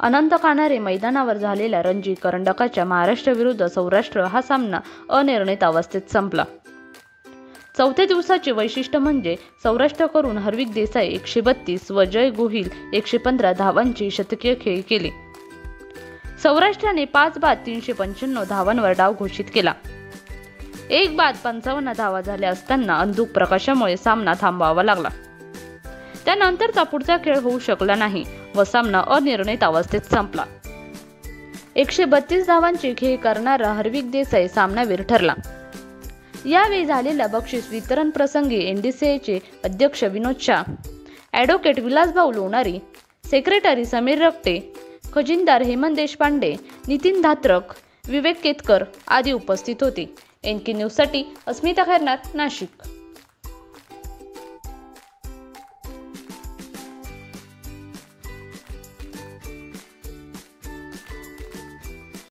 अनंत कानारे मैदानावर झालेल्या रणजी करंडकाच्या महाराष्ट्र विरुद्ध सौराष्ट्र हा सामना अनिर्णित अवस्थेत संपला। चौथ्या दिवसाचे वैशिष्ट्य म्हणजे सौराष्ट्रकडून हार्दिक देसाई 132 व जय गोहिल 115 धावांची शतकीय खेळी केली। सौराष्ट्राने 5 बाद 395 धावांवर डाव घोषित केला। 1 बाद 55 धावा झाल्या असताना अंधुक प्रकाशामुळे सामना थांबवावा लागला। त्यानंतरचा पुढचा खेळ होऊ शकला नाही व सामना अनिर्णित अवस्थेत संपला। 132 धावांची खेळी करणारा हार्दिक देसाई सामनावीर ठरला। यावेळी झालेल्या बक्षीस वितरण प्रसंगी एनडीसीएचे अध्यक्ष विनोद शाह, ॲडव्होकेट विलासभाऊ लोणारी, सेक्रेटरी समीर रक्ते, खजिनदार हेमंत देशपांडे, नितीन धात्रक, विवेक केतकर आदी उपस्थित होते। एनके न्यूजसाठी अस्मिता खैरनार, नाशिक।